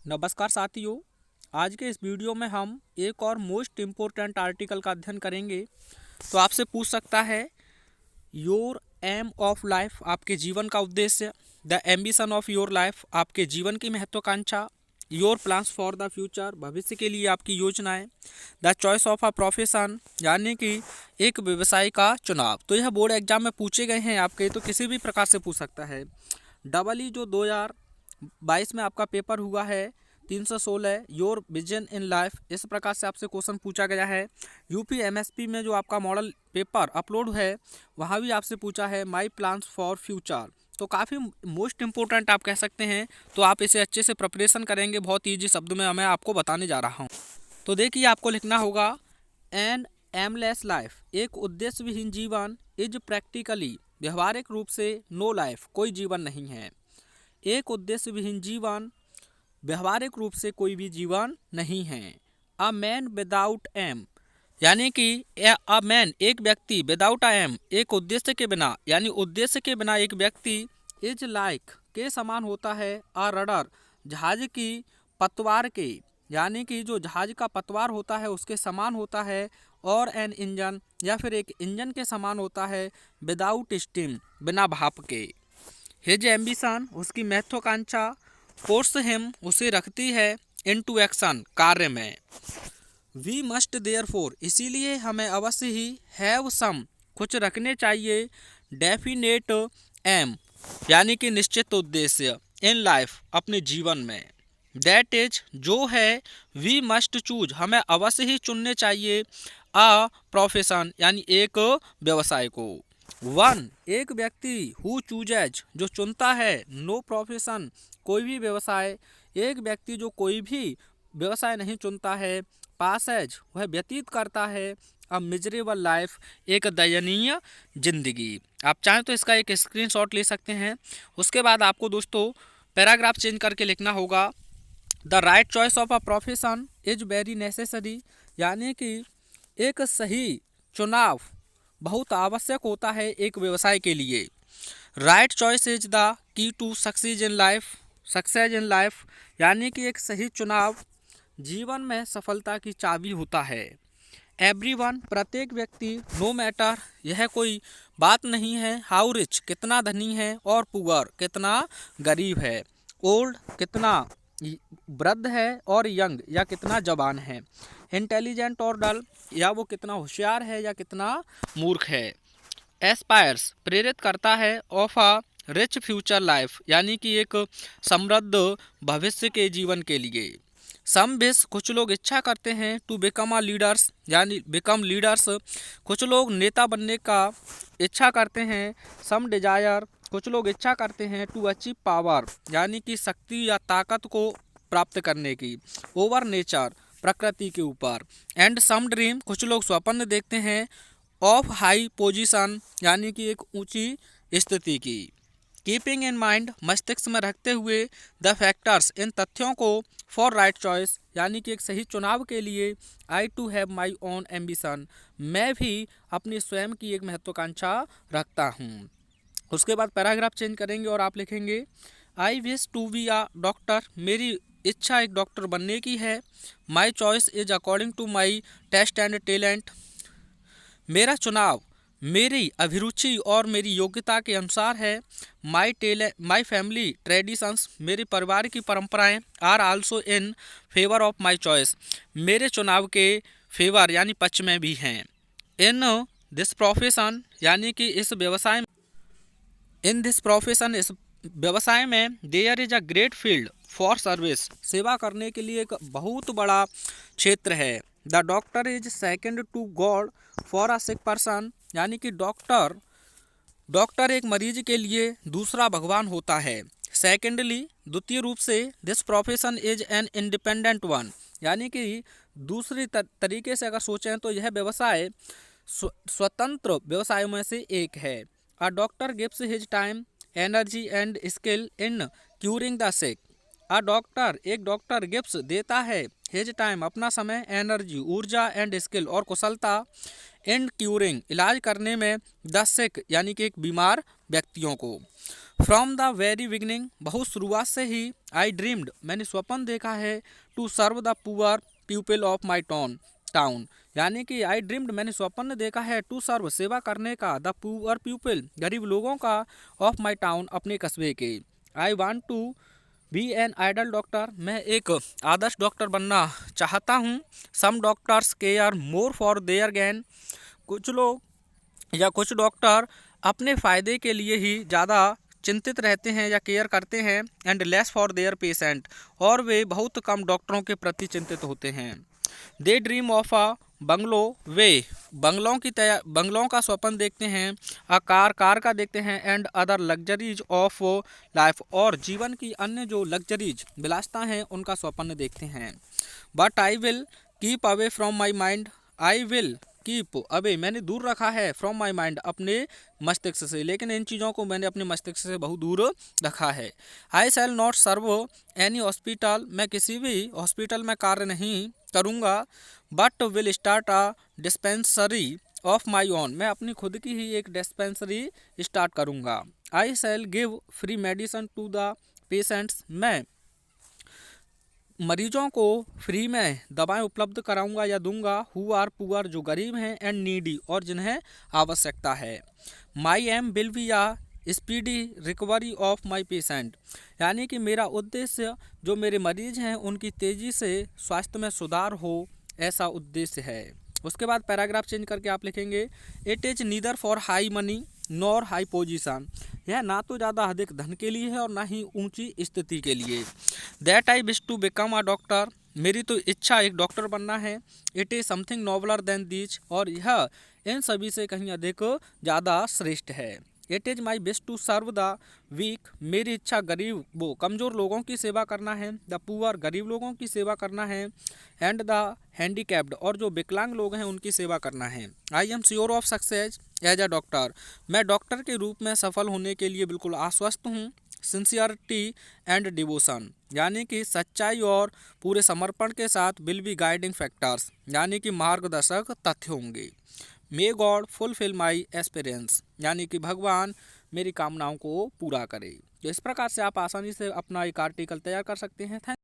नमस्कार साथियों। आज के इस वीडियो में हम एक और मोस्ट इम्पोर्टेंट आर्टिकल का अध्ययन करेंगे। तो आपसे पूछ सकता है योर एम ऑफ लाइफ, आपके जीवन का उद्देश्य। The ambition of your life, आपके जीवन की महत्वाकांक्षा। Your plans for the future, भविष्य के लिए आपकी योजनाएं। The choice of a profession, यानी कि एक व्यवसाय का चुनाव। तो यह बोर्ड एग्जाम में पूछे गए हैं आपके, तो किसी भी प्रकार से पूछ सकता है। डबल ई जो 2022 में आपका पेपर हुआ है 316 योर विजन इन लाइफ, इस प्रकार से आपसे क्वेश्चन पूछा गया है। यूपी एमएसपी में जो आपका मॉडल पेपर अपलोड है वहाँ भी आपसे पूछा है माई प्लान्स फॉर फ्यूचर। तो काफ़ी मोस्ट इम्पोर्टेंट आप कह सकते हैं। तो आप इसे अच्छे से प्रिपरेशन करेंगे। बहुत ईजी शब्दों में मैं आपको बताने जा रहा हूँ। तो देखिए, आपको लिखना होगा एन एमलेस लाइफ, एक उद्देश्य विहीन जीवन, इज प्रैक्टिकली, व्यवहारिक रूप से, नो लाइफ, कोई जीवन नहीं है। एक उद्देश्य विहीन जीवन व्यवहारिक रूप से कोई भी जीवन नहीं है। अ मैन विदाउट एम, यानी कि अ मैन एक व्यक्ति, विदाउट अ एम एक उद्देश्य के बिना, यानी उद्देश्य के बिना एक व्यक्ति, इज लाइक के समान होता है। अ रडर, जहाज की पतवार के, यानी कि जो जहाज का पतवार होता है उसके समान होता है। और एन इंजन, या फिर एक इंजन के समान होता है। विदाउट स्टीम, बिना भाप के। हिज एम्बिशन, उसकी महत्वाकांक्षा। फोर्स हिम, उसे रखती है। इनटू एक्शन, कार्य में। वी मस्ट देयर फोर, इसीलिए हमें अवश्य ही। हैव सम, कुछ रखने चाहिए। डेफिनेट एम, यानी कि निश्चित उद्देश्य। इन लाइफ, अपने जीवन में। दैट इज, जो है। वी मस्ट चूज, हमें अवश्य ही चुनने चाहिए। अ प्रोफेशन, यानी एक व्यवसाय को। वन, एक व्यक्ति। हु चूजेज, जो चुनता है। नो प्रोफेशन, कोई भी व्यवसाय। एक व्यक्ति जो कोई भी व्यवसाय नहीं चुनता है। पासेज, वह व्यतीत करता है। अ मिजरेबल लाइफ, एक दयनीय जिंदगी। आप चाहें तो इसका एक स्क्रीनशॉट ले सकते हैं। उसके बाद आपको दोस्तों पैराग्राफ चेंज करके लिखना होगा the right choice of a profession is very necessary, यानी कि एक सही चुनाव बहुत आवश्यक होता है एक व्यवसाय के लिए। Right choice is the key to success in life, यानी कि एक सही चुनाव जीवन में सफलता की चाबी होता है। एवरीवन, प्रत्येक व्यक्ति। नो मैटर, यह कोई बात नहीं है। हाउ रिच, कितना धनी है। और पुअर, कितना गरीब है। ओल्ड, कितना वृद्ध है। और यंग, या कितना जवान है। इंटेलिजेंट और डल, या वो कितना होशियार है या कितना मूर्ख है। एस्पायर्स, प्रेरित करता है। Of a rich future life, यानी कि एक समृद्ध भविष्य के जीवन के लिए। सम विश, कुछ लोग इच्छा करते हैं। टू बिकम अ लीडर्स, यानी बिकम लीडर्स, कुछ लोग नेता बनने का इच्छा करते हैं। सम डिजायर, कुछ लोग इच्छा करते हैं। टू अचीव पावर, यानी कि शक्ति या ताकत को प्राप्त करने की। ओवर नेचर, प्रकृति के ऊपर। एंड सम ड्रीम, कुछ लोग स्वप्न देखते हैं। ऑफ हाई पोजीशन, यानी कि एक ऊंची स्थिति की। कीपिंग इन माइंड, मस्तिष्क में रखते हुए। द फैक्टर्स, इन तथ्यों को। फॉर राइट चॉइस, यानी कि एक सही चुनाव के लिए। I too have my own ambition, मैं भी अपनी स्वयं की एक महत्वाकांक्षा रखता हूँ। उसके बाद पैराग्राफ चेंज करेंगे और आप लिखेंगे I wish to be a doctor, मेरी इच्छा एक डॉक्टर बनने की है। My choice is according to my taste and talent, मेरा चुनाव मेरी अभिरुचि और मेरी योग्यता के अनुसार है। माई फैमिली ट्रेडिशंस, मेरे परिवार की परंपराएं। Are also in favour of my choice, मेरे चुनाव के फेवर यानी पक्ष में भी हैं। इन दिस प्रोफेशन, यानी कि इस व्यवसाय इन दिस प्रोफेशन, इस व्यवसाय में। There is a great field for service, सेवा करने के लिए एक बहुत बड़ा क्षेत्र है। The doctor is second to God for a sick person, यानी कि डॉक्टर एक मरीज के लिए दूसरा भगवान होता है। सेकेंडली, द्वितीय रूप से। This profession is an independent one, यानी कि दूसरी तरीके से अगर सोचें तो यह व्यवसाय स्वतंत्र व्यवसायों में से एक है। A doctor gives his time, energy and skill in curing the sick, a doctor, एक डॉक्टर गिव्स देता है। हिज टाइम, अपना समय। एनर्जी, ऊर्जा। एंड स्किल, और कुशलता। इन क्यूरिंग, इलाज करने में। द सिक, यानी कि एक बीमार व्यक्तियों को। फ्रॉम द वेरी बिगनिंग, बहुत शुरुआत से ही, आई ड्रीम्ड, मैंने स्वप्न देखा है, to serve the poor people of my town, यानी कि आई ड्रीम्ड, मैंने स्वप्न देखा है, टू सर्व, सेवा करने का, द पुअर पीपल, गरीब लोगों का, ऑफ माई टाउन, अपने कस्बे के। I want to be an ideal doctor, मैं एक आदर्श डॉक्टर बनना चाहता हूँ। Some doctors care more for their gain, कुछ लोग या कुछ डॉक्टर अपने फ़ायदे के लिए ही ज़्यादा चिंतित रहते हैं या केयर करते हैं। And less for their patient, और वे बहुत कम डॉक्टरों के प्रति चिंतित होते हैं। दे ड्रीम ऑफ अ बंगलो, वे बंगलों का स्वप्न देखते हैं। अ कार का देखते हैं। And other luxuries of life, और जीवन की अन्य जो लग्जरीज विलासता हैं उनका स्वप्न देखते हैं। But I will keep away from my mind, I will keep away, मैंने दूर रखा है, फ्रॉम माई माइंड, अपने मस्तिष्क से, लेकिन इन चीज़ों को मैंने अपने मस्तिष्क से बहुत दूर रखा है। I shall not serve any hospital, मैं किसी भी हॉस्पिटल में कार्य नहीं करूँगा। But will start a dispensary of my own, मैं अपनी खुद की ही एक डिस्पेंसरी स्टार्ट करूँगा। I shall give free medicine to the patients, मैं मरीजों को फ्री में दवाएं उपलब्ध कराऊंगा या दूंगा। हु आर पुअर, जो गरीब हैं। एंड नीडी, और जिन्हें आवश्यकता है। My aim will be a speedy recovery of my patient, यानी कि मेरा उद्देश्य जो मेरे मरीज हैं उनकी तेज़ी से स्वास्थ्य में सुधार हो, ऐसा उद्देश्य है। उसके बाद पैराग्राफ चेंज करके आप लिखेंगे, it is neither for high money nor high position, यह ना तो ज़्यादा अधिक धन के लिए है और ना ही ऊंची स्थिति के लिए। That I wish to become a doctor, मेरी तो इच्छा एक डॉक्टर बनना है। It is something nobler than these, और यह इन सभी से कहीं अधिक ज़्यादा श्रेष्ठ है। It is my wish to serve the weak, मेरी इच्छा कमज़ोर लोगों की सेवा करना है। द पुअर, गरीब लोगों की सेवा करना है। एंड द हैंडीकैप्ड, और जो विकलांग लोग हैं उनकी सेवा करना है। I am sure of success as a doctor, मैं डॉक्टर के रूप में सफल होने के लिए बिल्कुल आश्वस्त हूँ। सिंसियरिटी एंड डिवोशन, यानी कि सच्चाई और पूरे समर्पण के साथ, विल बी गाइडिंग फैक्टर्स, यानी कि मार्गदर्शक तथ्य होंगे। मे गॉड फुलफिल माई एस्पिरेंस, यानी कि भगवान मेरी कामनाओं को पूरा करे। तो इस प्रकार से आप आसानी से अपना एक आर्टिकल तैयार कर सकते हैं। थैंक